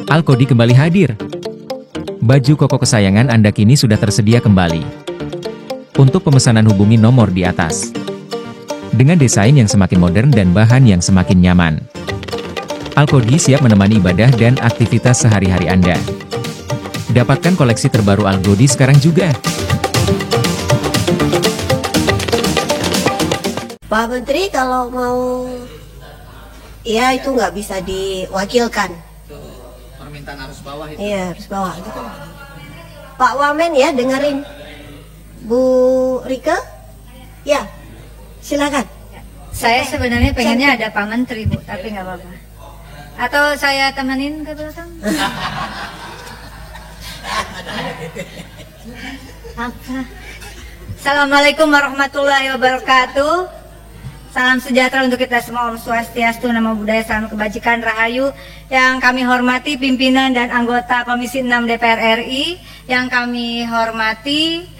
Alkodi kembali hadir. Baju koko kesayangan Anda kini sudah tersedia kembali. Untuk pemesanan hubungi nomor di atas. Dengan desain yang semakin modern dan bahan yang semakin nyaman. Alkodi siap menemani ibadah dan aktivitas sehari-hari Anda. Dapatkan koleksi terbaru Alkodi sekarang juga. Pak Menteri kalau mau, ya itu nggak bisa diwakilkan. Permintaan arus bawah itu. Iya, arus bawah gitu. Pak Wamen ya dengerin. Bu Rika, ya silakan. Saya sebenarnya pengennya ada Pak Menteri, Bu, tapi nggak apa-apa. Atau saya temenin ke belakang? Apa? Assalamualaikum warahmatullahi wabarakatuh. Salam sejahtera untuk kita semua, Om Swastiastu, Namo Buddhaya, Salam Kebajikan, Rahayu. Yang kami hormati pimpinan dan anggota Komisi 6 DPR RI, yang kami hormati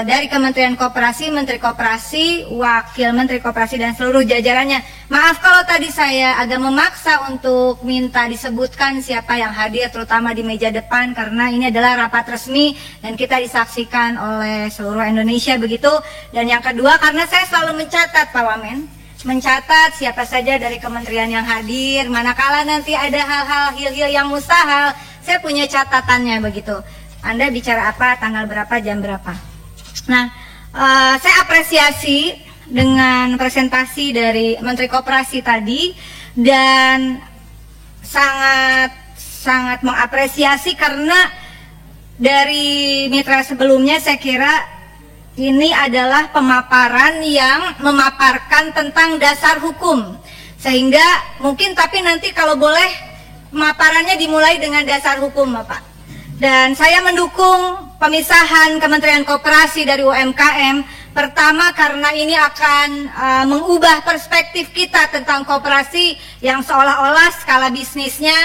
dari Kementerian Koperasi, Menteri Koperasi, Wakil Menteri Koperasi dan seluruh jajarannya. Maaf kalau tadi saya agak memaksa untuk minta disebutkan siapa yang hadir, terutama di meja depan, karena ini adalah rapat resmi dan kita disaksikan oleh seluruh Indonesia begitu. Dan yang kedua, karena saya selalu mencatat, Pak Wamen, mencatat siapa saja dari kementerian yang hadir, manakala nanti ada hal-hal hil-hil yang mustahil, saya punya catatannya begitu. Anda bicara apa, tanggal berapa, jam berapa. Nah, saya apresiasi dengan presentasi dari Menteri Koperasi tadi dan sangat mengapresiasi karena dari mitra sebelumnya saya kira ini adalah pemaparan yang memaparkan tentang dasar hukum, sehingga mungkin tapi nanti kalau boleh pemaparannya dimulai dengan dasar hukum, Bapak. Dan saya mendukung pemisahan Kementerian Koperasi dari UMKM. Pertama karena ini akan mengubah perspektif kita tentang koperasi yang seolah-olah skala bisnisnya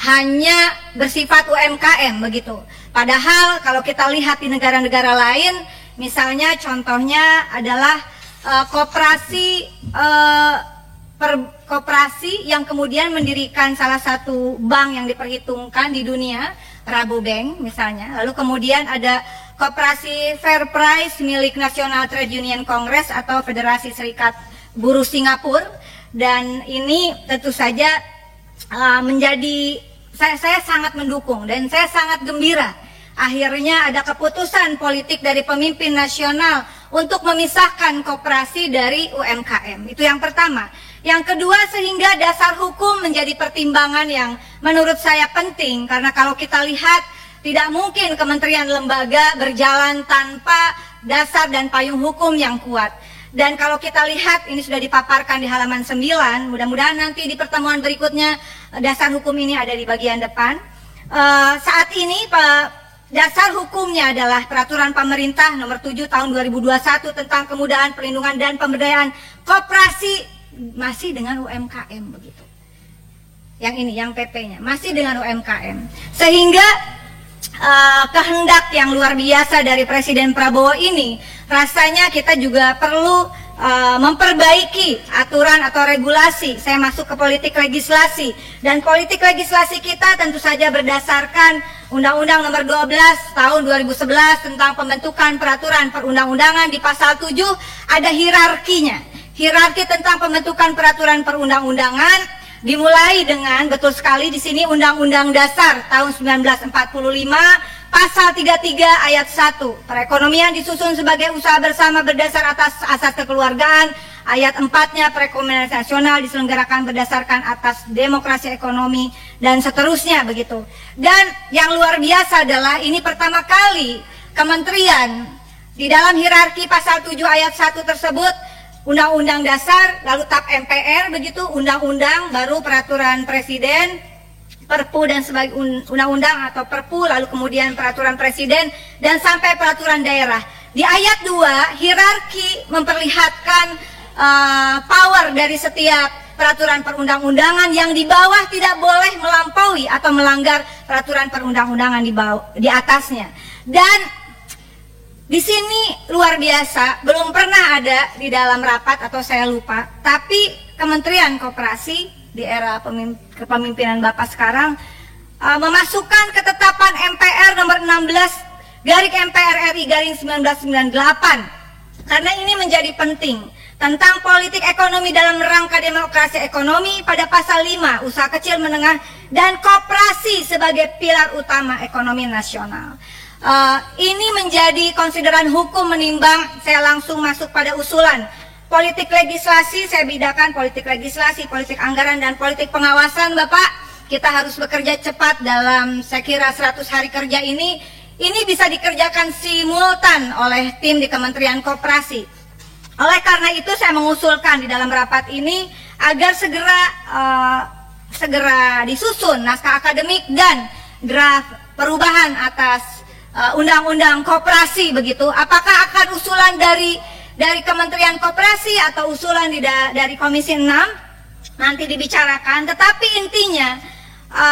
hanya bersifat UMKM begitu. Padahal kalau kita lihat di negara-negara lain, misalnya contohnya adalah koperasi yang kemudian mendirikan salah satu bank yang diperhitungkan di dunia, Rabobank misalnya. Lalu kemudian ada Koperasi Fair Price milik National Trade Union Congress atau Federasi Serikat Buruh Singapura. Dan ini tentu saja menjadi, saya sangat mendukung dan saya sangat gembira akhirnya ada keputusan politik dari pemimpin nasional untuk memisahkan koperasi dari UMKM. Itu yang pertama. Yang kedua, sehingga dasar hukum menjadi pertimbangan yang menurut saya penting, karena kalau kita lihat tidak mungkin kementerian lembaga berjalan tanpa dasar dan payung hukum yang kuat. Dan kalau kita lihat ini sudah dipaparkan di halaman 9, mudah-mudahan nanti di pertemuan berikutnya dasar hukum ini ada di bagian depan. Saat ini dasar hukumnya adalah Peraturan Pemerintah Nomor 7 Tahun 2021 tentang kemudahan perlindungan dan pemberdayaan koperasi, masih dengan UMKM begitu. Yang ini, yang PP-nya masih dengan UMKM. Sehingga kehendak yang luar biasa dari Presiden Prabowo ini, rasanya kita juga perlu memperbaiki aturan atau regulasi. Saya masuk ke politik legislasi, dan politik legislasi kita tentu saja berdasarkan Undang-Undang Nomor 12 Tahun 2011 tentang pembentukan peraturan perundang-undangan. Di pasal 7 ada hierarkinya. Hierarki tentang pembentukan peraturan perundang-undangan dimulai dengan, betul sekali di sini, Undang-Undang Dasar tahun 1945 pasal 33 ayat 1. Perekonomian disusun sebagai usaha bersama berdasar atas asas kekeluargaan. Ayat 4-nya, perekonomian nasional diselenggarakan berdasarkan atas demokrasi ekonomi, dan seterusnya begitu. Dan yang luar biasa adalah ini pertama kali kementerian di dalam hierarki pasal 7 ayat 1 tersebut, Undang-Undang Dasar, lalu TAP MPR begitu, undang-undang, baru peraturan presiden, Perpu dan sebagai undang-undang atau Perpu, lalu kemudian peraturan presiden dan sampai peraturan daerah. Di ayat 2, hierarki memperlihatkan power dari setiap peraturan perundang-undangan, yang di bawah tidak boleh melampaui atau melanggar peraturan perundang-undangan di atasnya. Dan di sini luar biasa, belum pernah ada di dalam rapat atau saya lupa, tapi Kementerian Koperasi di era kepemimpinan Bapak sekarang memasukkan ketetapan MPR nomor 16/MPR RI/1998 karena ini menjadi penting tentang politik ekonomi dalam rangka demokrasi ekonomi pada pasal 5 usaha kecil menengah dan koperasi sebagai pilar utama ekonomi nasional. Ini menjadi konsideran hukum menimbang. Saya langsung masuk pada usulan politik legislasi. Saya bedakan politik legislasi, politik anggaran, dan politik pengawasan. Bapak, kita harus bekerja cepat dalam saya kira 100 hari kerja ini bisa dikerjakan simultan oleh tim di Kementerian Koperasi. Oleh karena itu saya mengusulkan di dalam rapat ini agar segera disusun naskah akademik dan draft perubahan atas undang-undang koperasi begitu. Apakah akan usulan dari Kementerian Koperasi atau usulan dari Komisi 6 nanti dibicarakan, tetapi intinya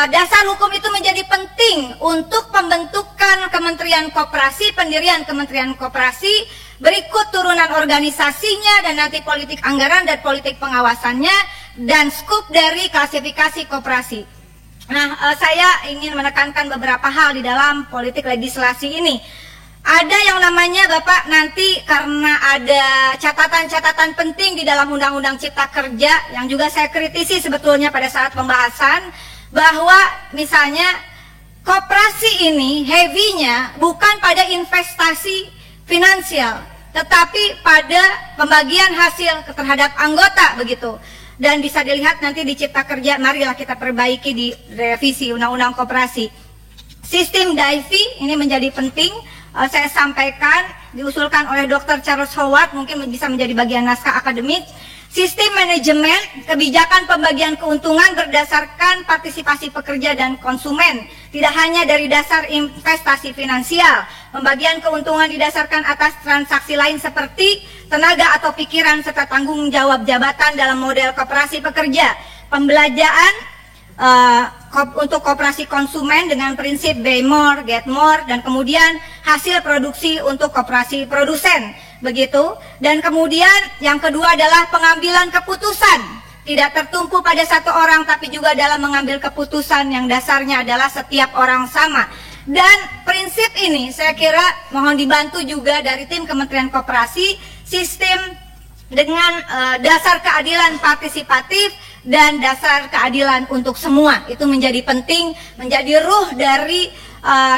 dasar hukum itu menjadi penting untuk pembentukan Kementerian Koperasi, pendirian Kementerian Koperasi, berikut turunan organisasinya, dan nanti politik anggaran dan politik pengawasannya, dan skup dari klasifikasi koperasi. Nah, saya ingin menekankan beberapa hal di dalam politik legislasi ini. Ada yang namanya, Bapak, nanti karena ada catatan-catatan penting di dalam Undang-Undang Cipta Kerja yang juga saya kritisi sebetulnya pada saat pembahasan, bahwa misalnya koperasi ini heavy-nya bukan pada investasi finansial, tetapi pada pembagian hasil terhadap anggota begitu. Dan bisa dilihat nanti di Cipta Kerja, marilah kita perbaiki di revisi Undang-Undang Koperasi. Sistem DAIFI ini menjadi penting, saya sampaikan, diusulkan oleh Dr. Charles Howard, mungkin bisa menjadi bagian naskah akademik. Sistem manajemen kebijakan pembagian keuntungan berdasarkan partisipasi pekerja dan konsumen, tidak hanya dari dasar investasi finansial. Pembagian keuntungan didasarkan atas transaksi lain seperti tenaga atau pikiran serta tanggung jawab jabatan dalam model koperasi pekerja. Pembelajaran untuk koperasi konsumen dengan prinsip buy more, get more, dan kemudian hasil produksi untuk koperasi produsen, begitu. Dan kemudian yang kedua adalah pengambilan keputusan, tidak tertumpu pada satu orang, tapi juga dalam mengambil keputusan yang dasarnya adalah setiap orang sama. Dan prinsip ini saya kira mohon dibantu juga dari tim Kementerian Koperasi, sistem dengan dasar keadilan partisipatif dan dasar keadilan untuk semua. Itu menjadi penting, menjadi ruh dari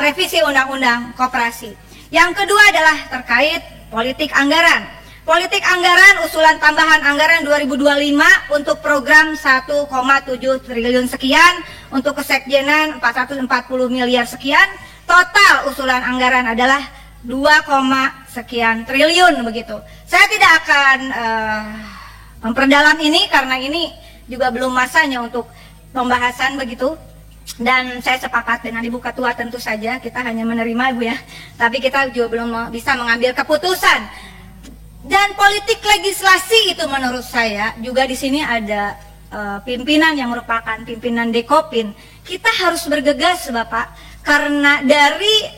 revisi Undang-Undang Koperasi. Yang kedua adalah terkait politik anggaran. Politik anggaran, usulan tambahan anggaran 2025 untuk program 1,7 triliun sekian, untuk kesekjenan 440 miliar sekian. Total usulan anggaran adalah 2, sekian triliun begitu. Saya tidak akan memperdalam ini karena ini juga belum masanya untuk pembahasan begitu. Dan saya sepakat dengan Ibu Ketua, tentu saja kita hanya menerima, Ibu, ya. Tapi kita juga belum bisa mengambil keputusan. Dan politik legislasi itu menurut saya juga di sini ada pimpinan yang merupakan pimpinan Dekopin. Kita harus bergegas, Bapak, karena dari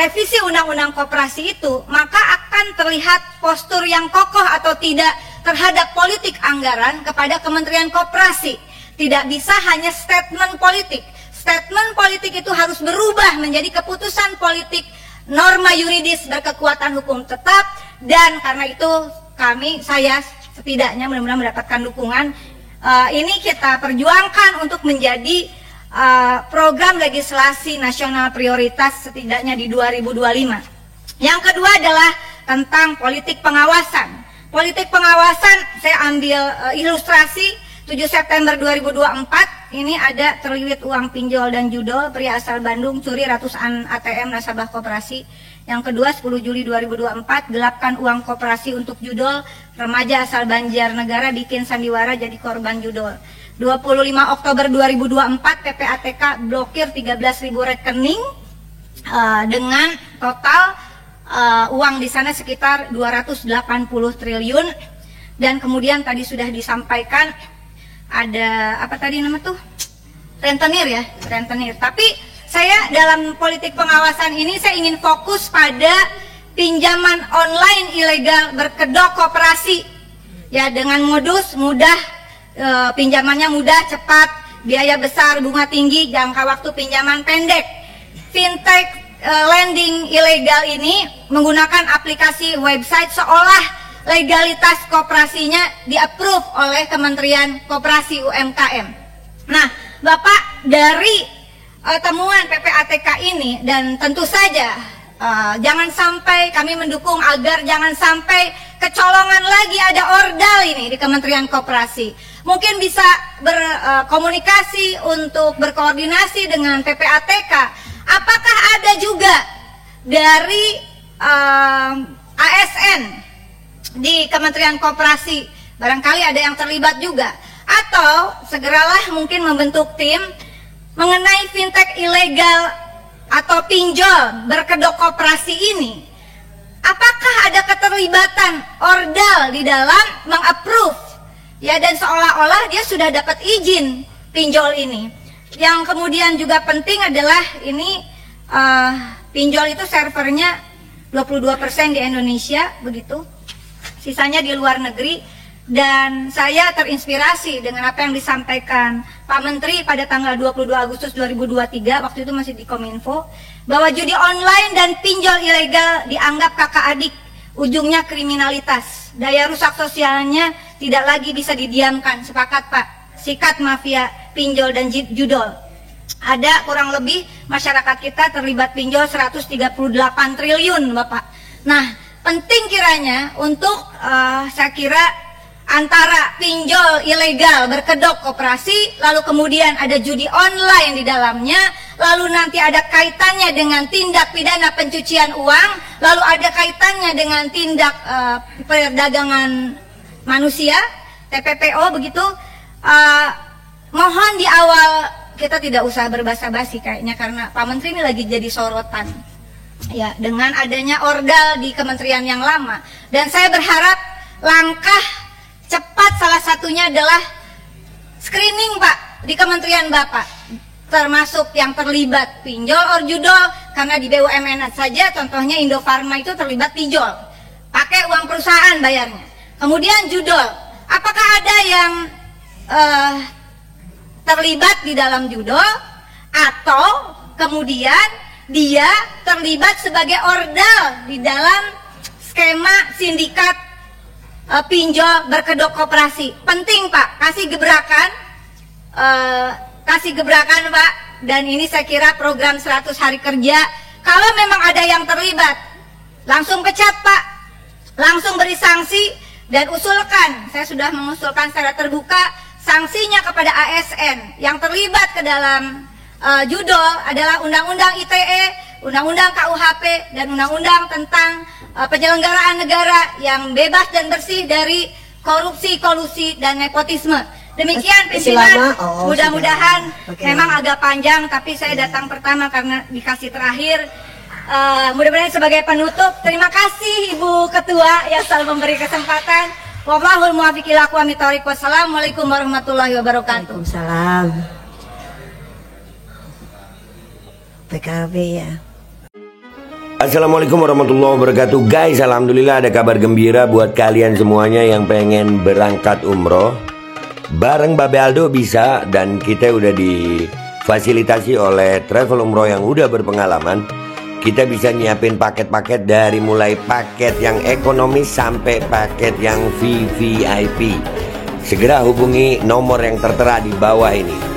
revisi Undang-Undang Koperasi itu maka akan terlihat postur yang kokoh atau tidak terhadap politik anggaran kepada Kementerian Koperasi. Tidak bisa hanya statement politik. Statement politik itu harus berubah menjadi keputusan politik, norma yuridis berkekuatan hukum tetap. Dan karena itu saya setidaknya mudah-mudahan mendapatkan dukungan. Ini kita perjuangkan untuk menjadi program legislasi nasional prioritas setidaknya di 2025. Yang kedua adalah tentang politik pengawasan. Politik pengawasan saya ambil ilustrasi 7 September 2024. Ini ada terlilit uang pinjol dan judol, pria asal Bandung curi ratusan ATM nasabah koperasi. Yang kedua 10 Juli 2024, gelapkan uang koperasi untuk judol, remaja asal Banjarnegara bikin sandiwara jadi korban judol. 25 Oktober 2024 PPATK blokir 13.000 rekening dengan total uang di sana sekitar 280 triliun. Dan kemudian tadi sudah disampaikan ada apa tadi nama tuh? Rentenir ya, rentenir. Tapi saya dalam politik pengawasan ini saya ingin fokus pada pinjaman online ilegal berkedok koperasi. Ya, dengan modus mudah, pinjamannya mudah, cepat, biaya besar, bunga tinggi, jangka waktu pinjaman pendek. Fintech lending ilegal ini menggunakan aplikasi website seolah legalitas koperasinya di-approve oleh Kementerian Koperasi UMKM. Nah, Bapak, dari temuan PPATK ini, dan tentu saja jangan sampai kami mendukung agar jangan sampai kecolongan lagi ada ordal ini di Kementerian Koperasi. Mungkin bisa berkomunikasi untuk berkoordinasi dengan PPATK. Apakah ada juga dari ASN di Kementerian Koperasi, barangkali ada yang terlibat juga, atau segeralah mungkin membentuk tim mengenai fintech ilegal atau pinjol berkedok koperasi ini. Apakah ada keterlibatan ordal di dalam mengapprove, ya, dan seolah-olah dia sudah dapat izin pinjol ini. Yang kemudian juga penting adalah ini pinjol itu servernya 22% di Indonesia, begitu, sisanya di luar negeri. Dan saya terinspirasi dengan apa yang disampaikan Pak Menteri pada tanggal 22 Agustus 2023, waktu itu masih di Kominfo, bahwa judi online dan pinjol ilegal dianggap kakak adik, ujungnya kriminalitas. Daya rusak sosialnya tidak lagi bisa didiamkan. Sepakat Pak, sikat mafia pinjol dan judol. Ada kurang lebih masyarakat kita terlibat pinjol 138 triliun Bapak. Nah, penting kiranya untuk saya kira antara pinjol ilegal berkedok koperasi, lalu kemudian ada judi online di dalamnya, lalu nanti ada kaitannya dengan tindak pidana pencucian uang, lalu ada kaitannya dengan tindak perdagangan manusia, TPPO, begitu. Mohon di awal kita tidak usah berbasa-basi kayaknya, karena Pak Menteri ini lagi jadi sorotan, ya, dengan adanya ordal di kementerian yang lama. Dan saya berharap langkah cepat salah satunya adalah screening Pak di kementerian Bapak, termasuk yang terlibat pinjol or judol, karena di BUMN saja contohnya Indofarma itu terlibat pinjol, pakai uang perusahaan bayarnya. Kemudian judol, apakah ada yang terlibat di dalam judol, atau kemudian dia terlibat sebagai ordal di dalam skema sindikat pinjol berkedok koperasi. Penting Pak, kasih gebrakan Pak. Dan ini saya kira program 100 hari kerja, kalau memang ada yang terlibat, langsung pecat Pak, langsung beri sanksi, dan usulkan, saya sudah mengusulkan secara terbuka sanksinya kepada ASN yang terlibat ke dalam judol adalah Undang-Undang ITE, Undang-Undang KUHP, dan Undang-Undang tentang penyelenggaraan negara yang bebas dan bersih dari korupsi, kolusi, dan nepotisme. Demikian pimpinan, mudah-mudahan memang agak panjang, tapi saya datang pertama karena dikasih terakhir. Mudah-mudahan sebagai penutup, terima kasih Ibu Ketua yang selalu memberi kesempatan. Wallahul muwaffiq ila aqwamit thoriq. Wassalamualaikum warahmatullahi wabarakatuh. Waalaikumsalam. PKB ya. Assalamualaikum warahmatullahi wabarakatuh. Guys, alhamdulillah ada kabar gembira buat kalian semuanya yang pengen berangkat umroh. Bareng Babe Aldo bisa, dan kita udah difasilitasi oleh travel umroh yang udah berpengalaman. Kita bisa nyiapin paket-paket dari mulai paket yang ekonomis sampai paket yang VVIP. Segera hubungi nomor yang tertera di bawah ini.